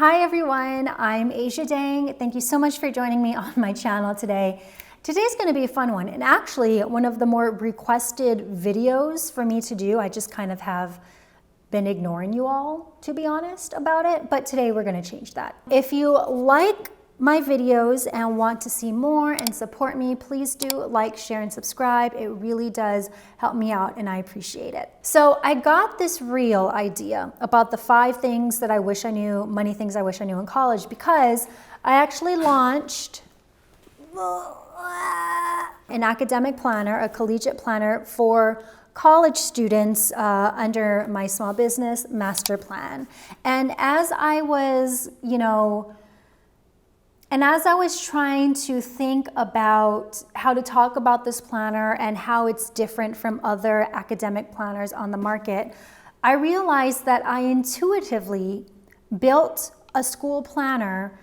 Hi everyone, I'm Ajadang. Thank you so much for joining me on my channel today. Today's going to be a fun one, and actually one of the more requested videos for me to do. I just kind of have been ignoring you all, to be honest, about it, but today we're going to change that. If you like my videos and want to see more and support me, please do like, share, and subscribe. It really does help me out and I appreciate it. So I got this real idea about the 5 things that I wish I knew, money things I wish I knew in college, because I actually launched an academic planner, a collegiate planner for college students under my small business master plan. And as I was, as I was trying to think about how to talk about this planner and how it's different from other academic planners on the market, I realized that I intuitively built a school planner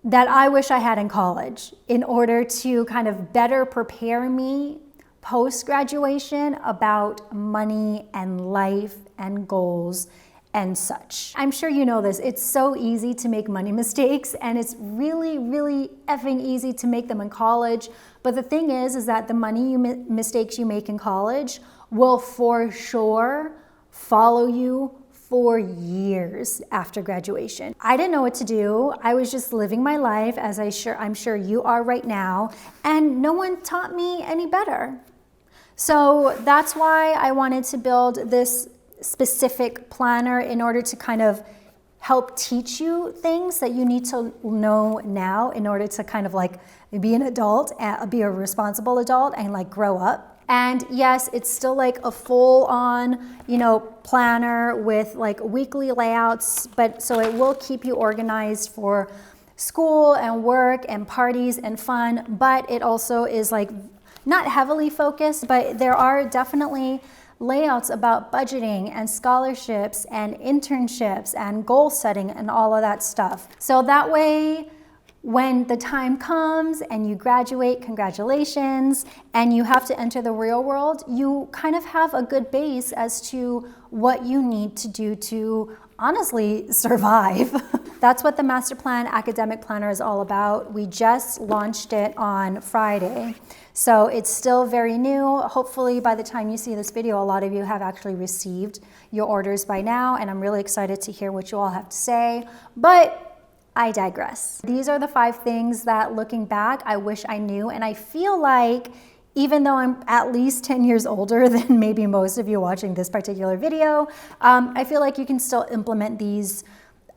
that I wish I had in college in order to kind of better prepare me post-graduation about money and life and goals and such. I'm sure you know this. It's so easy to make money mistakes, and it's really, really effing easy to make them in college. But the thing is that the money mistakes you make in college will for sure follow you for years after graduation. I didn't know what to do. I was just living my life as I'm sure you are right now, and no one taught me any better. So that's why I wanted to build this specific planner in order to kind of help teach you things that you need to know now in order to kind of like be an adult, be a responsible adult, and like grow up. And yes, it's still like a full-on, planner with like weekly layouts, but so it will keep you organized for school and work and parties and fun, but it also is like not heavily focused, but there are definitely layouts about budgeting and scholarships and internships and goal setting and all of that stuff. So that way, when the time comes and you graduate, congratulations, and you have to enter the real world, you kind of have a good base as to what you need to do to honestly survive. That's what the Master Plan Academic Planner is all about. We just launched it on Friday. So it's still very new. Hopefully by the time you see this video, a lot of you have actually received your orders by now, and I'm really excited to hear what you all have to say. But I digress. These are the 5 things that, looking back, I wish I knew, and I feel like even though I'm at least 10 years older than maybe most of you watching this particular video, I feel like you can still implement these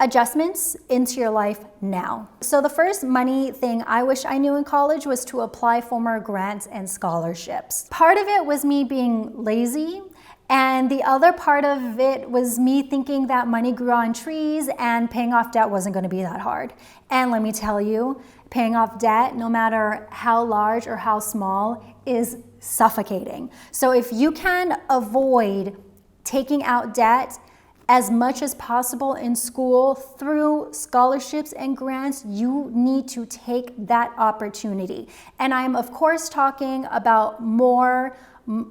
adjustments into your life now. So the first money thing I wish I knew in college was to apply for more grants and scholarships. Part of it was me being lazy, and the other part of it was me thinking that money grew on trees and paying off debt wasn't going to be that hard. And let me tell you, paying off debt, no matter how large or how small, is suffocating. So if you can avoid taking out debt as much as possible in school through scholarships and grants, you need to take that opportunity. And I'm of course talking about more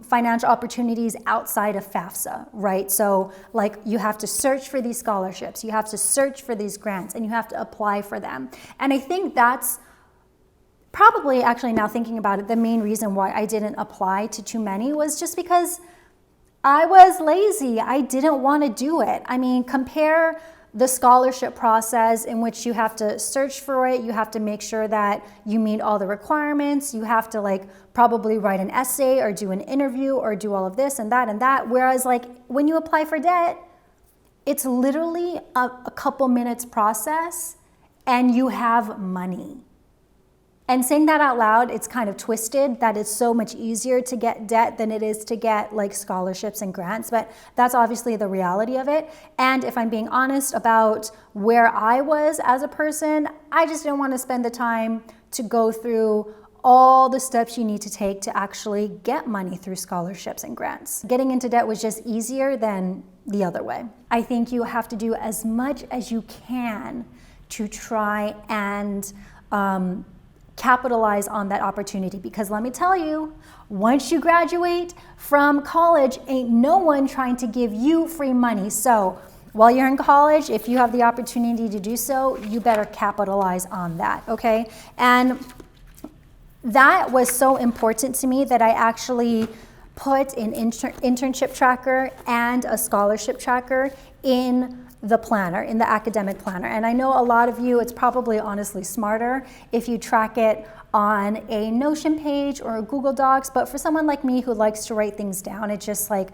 financial opportunities outside of FAFSA, right? So like you have to search for these scholarships, you have to search for these grants, and you have to apply for them. And I think that's probably, actually now thinking about it, the main reason why I didn't apply to too many was just because I was lazy. I didn't want to do it. I mean, compare the scholarship process in which you have to search for it, you have to make sure that you meet all the requirements, you have to like probably write an essay or do an interview or do all of this and that and that. Whereas like when you apply for debt, it's literally a couple minutes process and you have money. And saying that out loud, it's kind of twisted that it's so much easier to get debt than it is to get like scholarships and grants, but that's obviously the reality of it. And if I'm being honest about where I was as a person, I just didn't want to spend the time to go through all the steps you need to take to actually get money through scholarships and grants. Getting into debt was just easier than the other way. I think you have to do as much as you can to try and capitalize on that opportunity, because let me tell you, once you graduate from college, ain't no one trying to give you free money. So while you're in college, if you have the opportunity to do so, you better capitalize on that, okay? And that was so important to me that I actually put an internship tracker and a scholarship tracker in the planner, in the academic planner. And I know a lot of you, it's probably honestly smarter if you track it on a Notion page or a Google Docs, but for someone like me who likes to write things down, it just like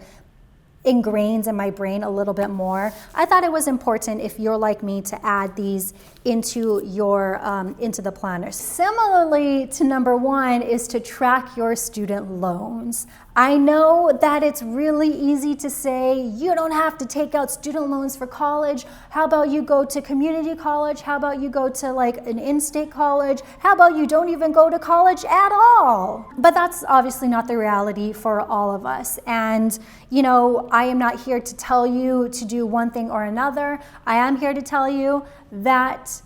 ingrains in my brain a little bit more. I thought it was important, if you're like me, to add these into your into the planner. Similarly to number 1 is to track your student loans. I know that it's really easy to say you don't have to take out student loans for college. How about you go to community college? How about you go to like an in-state college? How about you don't even go to college at all? But that's obviously not the reality for all of us. And you know, I am not here to tell you to do one thing or another. I am here to tell you that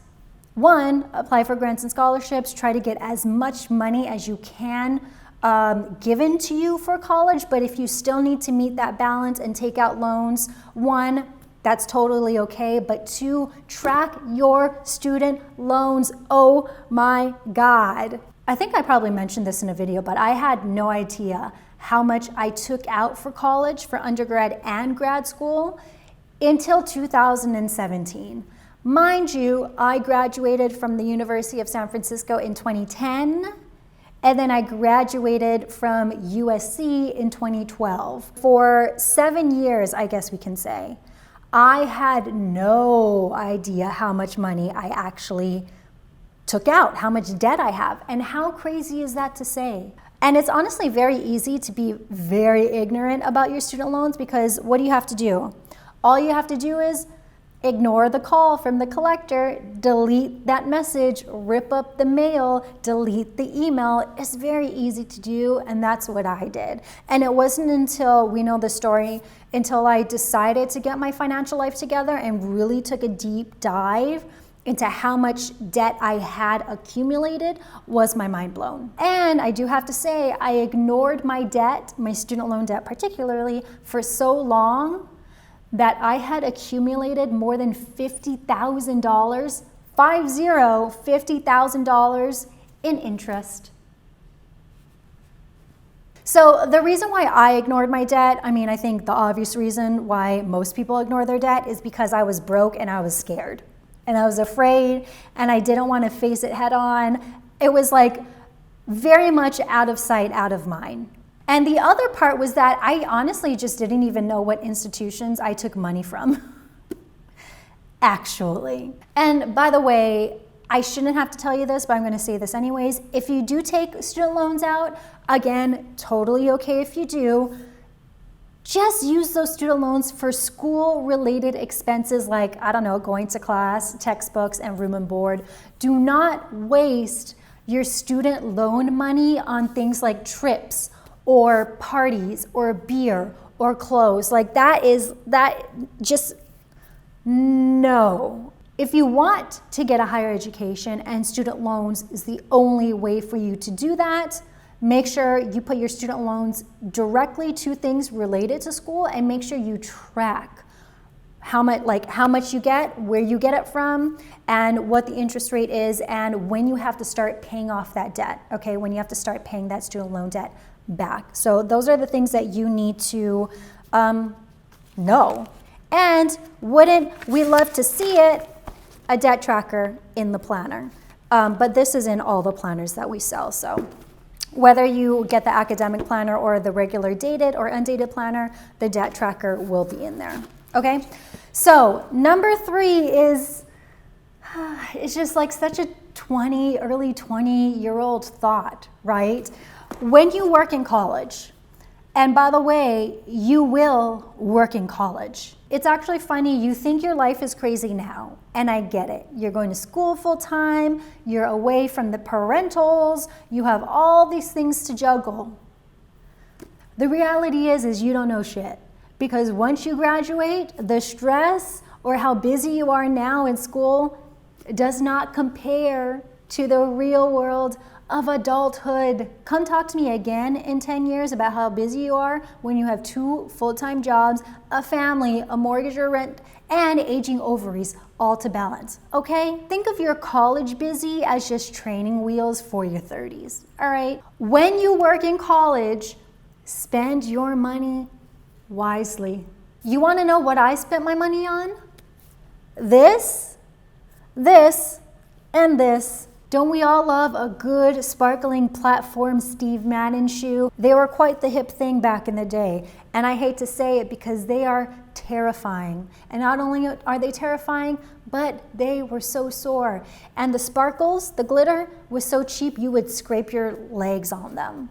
1, apply for grants and scholarships, try to get as much money as you can given to you for college, but if you still need to meet that balance and take out loans, 1, that's totally okay, but 2, track your student loans. Oh my God. I think I probably mentioned this in a video, but I had no idea how much I took out for college, for undergrad and grad school, until 2017. Mind you, I graduated from the University of San Francisco in 2010, and then I graduated from USC in 2012. For 7 years, I guess we can say, I had no idea how much money I actually took out, how much debt I have, and how crazy is that to say? And it's honestly very easy to be very ignorant about your student loans, because what do you have to do? All you have to do is ignore the call from the collector, delete that message, rip up the mail, delete the email. It's very easy to do, and that's what I did. And it wasn't until, we know the story, until I decided to get my financial life together and really took a deep dive into how much debt I had accumulated, was my mind blown. And I do have to say, I ignored my debt, my student loan debt particularly, for so long that I had accumulated more than $50,000, $50,000 in interest. So the reason why I ignored my debt, I mean, I think the obvious reason why most people ignore their debt is because I was broke and I was scared. And I was afraid, and I didn't want to face it head on. It was like very much out of sight, out of mind. And the other part was that I honestly just didn't even know what institutions I took money from, actually. And by the way, I shouldn't have to tell you this, but I'm going to say this anyways. If you do take student loans out, again, totally okay if you do. Just use those student loans for school-related expenses like, I don't know, going to class, textbooks, and room and board. Do not waste your student loan money on things like trips or parties or beer or clothes. Like no. If you want to get a higher education and student loans is the only way for you to do that, make sure you put your student loans directly to things related to school, and make sure you track how much you get, where you get it from, and what the interest rate is, and when you have to start paying off that debt, okay? When you have to start paying that student loan debt back. So those are the things that you need to know. And wouldn't we love to see it, a debt tracker in the planner. But this is in all the planners that we sell, so. Whether you get the academic planner or the regular dated or undated planner, the debt tracker will be in there, okay? So number 3 is, it's just like such a early 20-year-old thought, right? When you work in college, and by the way, you will work in college. It's actually funny, you think your life is crazy now, and I get it. You're going to school full time, you're away from the parentals, you have all these things to juggle. The reality is you don't know shit. Because once you graduate, the stress or how busy you are now in school does not compare to the real world of adulthood. Come talk to me again in 10 years about how busy you are when you have 2 full-time jobs, a family, a mortgage or rent, and aging ovaries, all to balance, okay? Think of your college busy as just training wheels for your 30s, all right? When you work in college, spend your money wisely. You wanna know what I spent my money on? This, and this. Don't we all love a good sparkling platform Steve Madden shoe? They were quite the hip thing back in the day. And I hate to say it because they are terrifying. And not only are they terrifying, but they were so sore. And the sparkles, the glitter, was so cheap you would scrape your legs on them.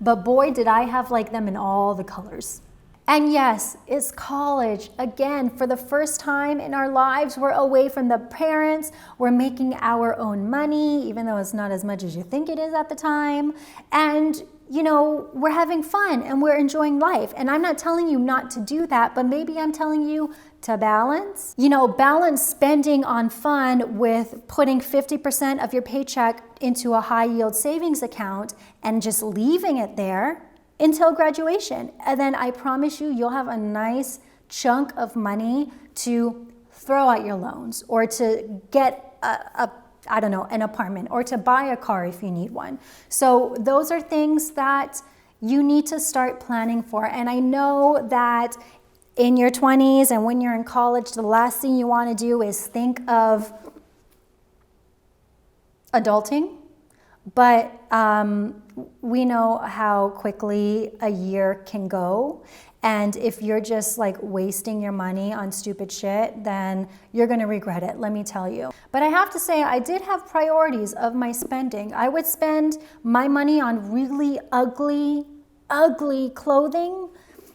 But boy, did I have like them in all the colors. And yes, it's college. Again, for the first time in our lives, we're away from the parents. We're making our own money, even though it's not as much as you think it is at the time. And, you know, we're having fun and we're enjoying life. And I'm not telling you not to do that, but maybe I'm telling you to balance. You know, balance spending on fun with putting 50% of your paycheck into a high yield savings account and just leaving it there until graduation. And then I promise you, you'll have a nice chunk of money to throw out your loans or to get I don't know, an apartment or to buy a car if you need one. So those are things that you need to start planning for. And I know that in your 20s and when you're in college, the last thing you want to do is think of adulting. But we know how quickly a year can go. And if you're just like wasting your money on stupid shit, then you're gonna regret it, let me tell you. But I have to say, I did have priorities of my spending. I would spend my money on really ugly clothing,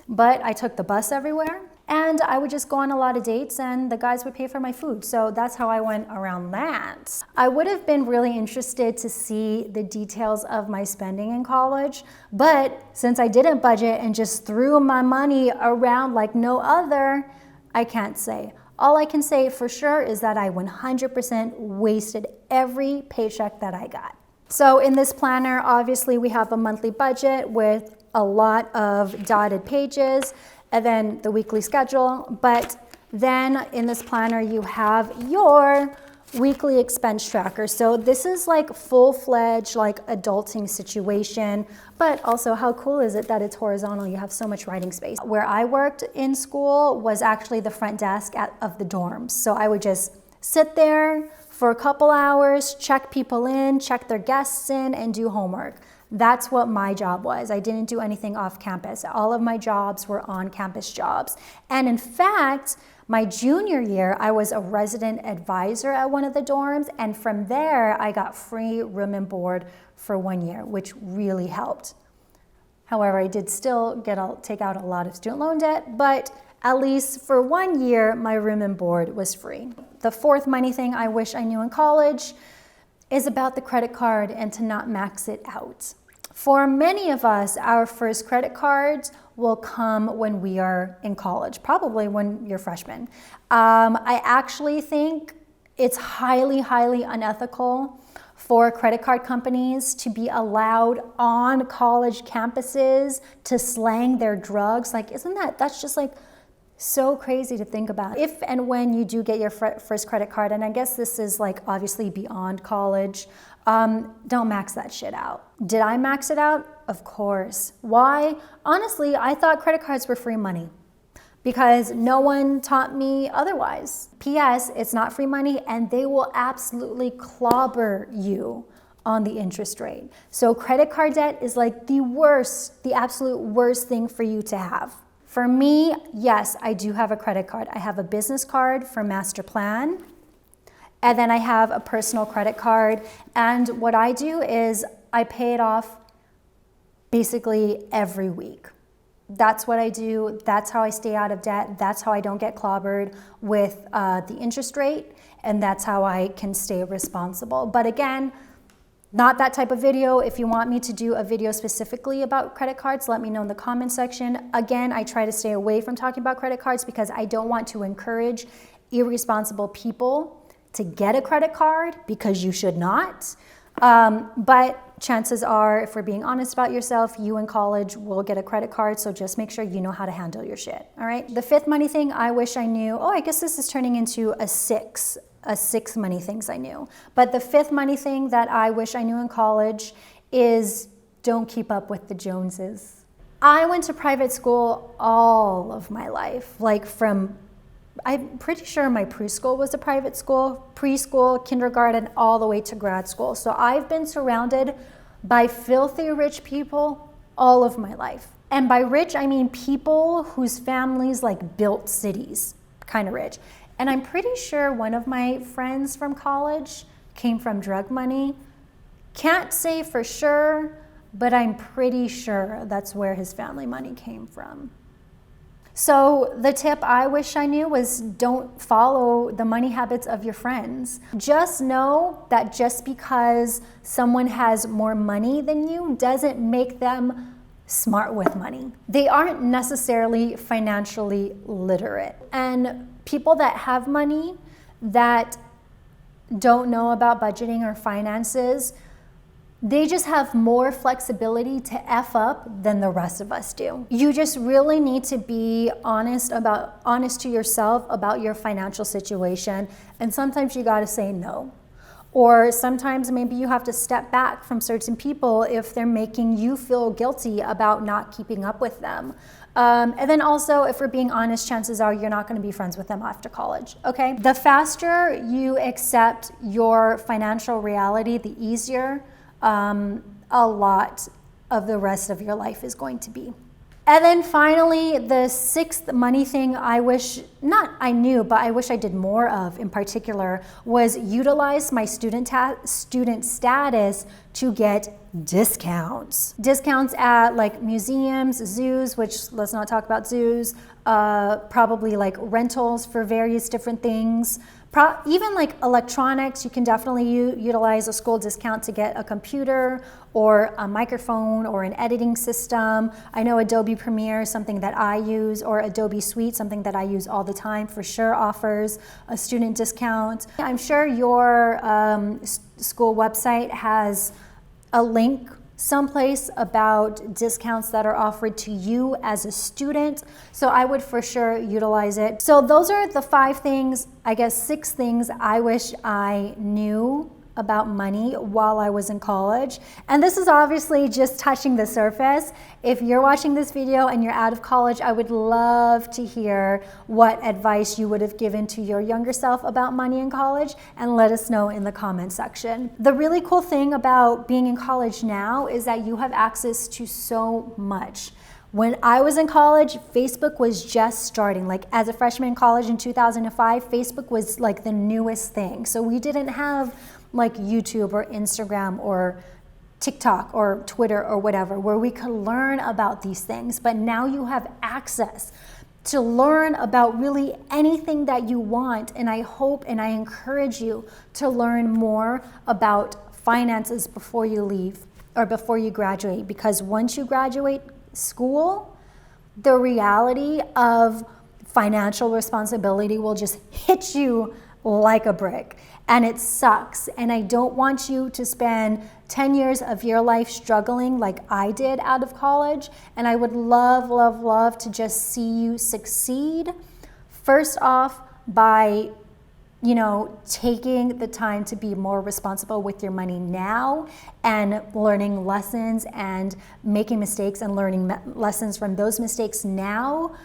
but I took the bus everywhere. And I would just go on a lot of dates and the guys would pay for my food. So that's how I went around that. I would have been really interested to see the details of my spending in college, but since I didn't budget and just threw my money around like no other, I can't say. All I can say for sure is that I 100% wasted every paycheck that I got. So in this planner, obviously we have a monthly budget with a lot of dotted pages, and then the weekly schedule. But then in this planner, you have your weekly expense tracker. So this is like full-fledged like adulting situation, but also how cool is it that it's horizontal? You have so much writing space. Where I worked in school was actually the front desk of the dorms. So I would just sit there for a couple hours, check people in, check their guests in, and do homework. That's what my job was. I didn't do anything off campus. All of my jobs were on campus jobs. And in fact, my junior year, I was a resident advisor at one of the dorms. And from there, I got free room and board for 1 year, which really helped. However, I did still take out a lot of student loan debt, but at least for 1 year, my room and board was free. The fourth money thing I wish I knew in college is about the credit card and to not max it out. For many of us, our first credit cards will come when we are in college, probably when you're freshmen. I actually think it's highly unethical for credit card companies to be allowed on college campuses to slang their drugs. Like, that's just like so crazy to think about. If and when you do get your first credit card, and I guess this is like obviously beyond college, don't max that shit out. Did I max it out? Of course. Why? Honestly, I thought credit cards were free money because no one taught me otherwise. P.S. It's not free money and they will absolutely clobber you on the interest rate. So credit card debt is like the absolute worst thing for you to have. For me, yes, I do have a credit card. I have a business card for MSTRPLN. And then I have a personal credit card. And what I do is I pay it off basically every week. That's what I do. That's how I stay out of debt. That's how I don't get clobbered with the interest rate. And that's how I can stay responsible. But again, not that type of video. If you want me to do a video specifically about credit cards, let me know in the comment section. Again, I try to stay away from talking about credit cards because I don't want to encourage irresponsible people to get a credit card because you should not. But chances are, if we're being honest about yourself, you in college will get a credit card, so just make sure you know how to handle your shit, all right? The fifth money thing I wish I knew, I guess this is turning into a six money things I knew. But the fifth money thing that I wish I knew in college is don't keep up with the Joneses. I went to private school all of my life, like I'm pretty sure my preschool was a private school, preschool, kindergarten, all the way to grad school. So I've been surrounded by filthy rich people all of my life. And by rich, I mean people whose families like built cities, kind of rich. And I'm pretty sure one of my friends from college came from drug money. Can't say for sure, but I'm pretty sure that's where his family money came from. So the tip I wish I knew was don't follow the money habits of your friends. Just know that just because someone has more money than you doesn't make them smart with money. They aren't necessarily financially literate. And people that have money that don't know about budgeting or finances, they just have more flexibility to F up than the rest of us do. You just really need to be honest to yourself about your financial situation. And sometimes you gotta say no. Or sometimes maybe you have to step back from certain people if they're making you feel guilty about not keeping up with them. And then also, if we're being honest, chances are you're not gonna be friends with them after college, okay? The faster you accept your financial reality, the easier a lot of the rest of your life is going to be. And then finally, the sixth money thing I wish I did more of in particular was utilize my student status to get discounts. Discounts at like museums, zoos, which let's not talk about zoos, probably like rentals for various different things. Even like electronics, you can definitely utilize a school discount to get a computer or a microphone or an editing system. I know Adobe Premiere is something that I use, or Adobe Suite, something that I use all the time, for sure offers a student discount. I'm sure your school website has a link someplace about discounts that are offered to you as a student. So I would for sure utilize it. So those are the 6 things I wish I knew about money while I was in college. And this is obviously just touching the surface. If you're watching this video and you're out of college, I would love to hear what advice you would have given to your younger self about money in college, and let us know in the comment section. The really cool thing about being in college now is that you have access to so much. When I was in college, Facebook was just starting. Like as a freshman in college in 2005, Facebook was like the newest thing. So we didn't have like YouTube or Instagram or TikTok or Twitter or whatever, where we could learn about these things. But now you have access to learn about really anything that you want. And I hope and I encourage you to learn more about finances before you leave or before you graduate, because once you graduate school, the reality of financial responsibility will just hit you like a brick. And it sucks. And I don't want you to spend 10 years of your life struggling like I did out of college. And I would love, love, love to just see you succeed. First off, by taking the time to be more responsible with your money now and learning lessons and making mistakes and learning lessons from those mistakes now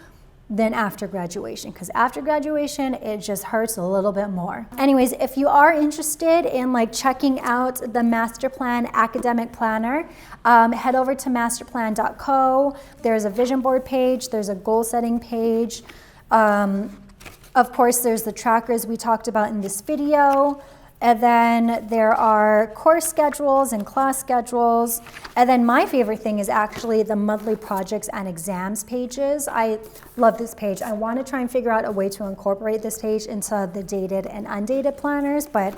than after graduation, because after graduation it just hurts a little bit more. Anyways, if you are interested in like checking out the Master Plan Academic Planner, head over to masterplan.co. There's a vision board page, there's a goal setting page. Of course, there's the trackers we talked about in this video. And then there are course schedules and class schedules. And then my favorite thing is actually the monthly projects and exams pages. I love this page. I want to try and figure out a way to incorporate this page into the dated and undated planners, but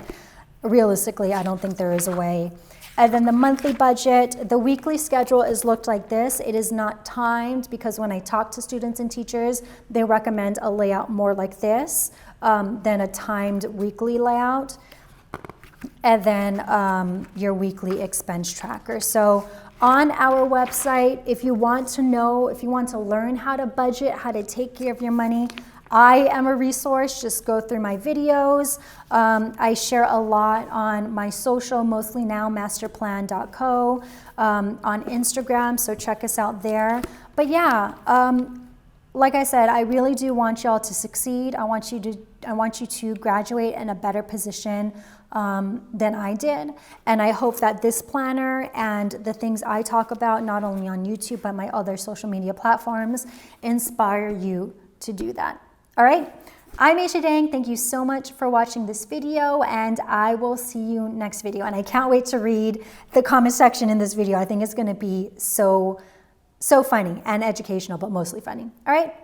realistically, I don't think there is a way. And then the monthly budget, the weekly schedule is looked like this. It is not timed, because when I talk to students and teachers, they recommend a layout more like this than a timed weekly layout. and then your weekly expense tracker. So on our website, if you want to know, if you want to learn how to budget, how to take care of your money, I am a resource. Just go through my videos. I share a lot on my social, mostly now masterplan.co, on Instagram, so check us out there. But yeah, like I said, I really do want y'all to succeed. I want you to graduate in a better position than I did. And I hope that this planner and the things I talk about, not only on YouTube, but my other social media platforms, inspire you to do that. All right, I'm Ajadang. Thank you so much for watching this video, and I will see you next video. And I can't wait to read the comment section in this video. I think it's gonna be so funny and educational, but mostly funny. All right,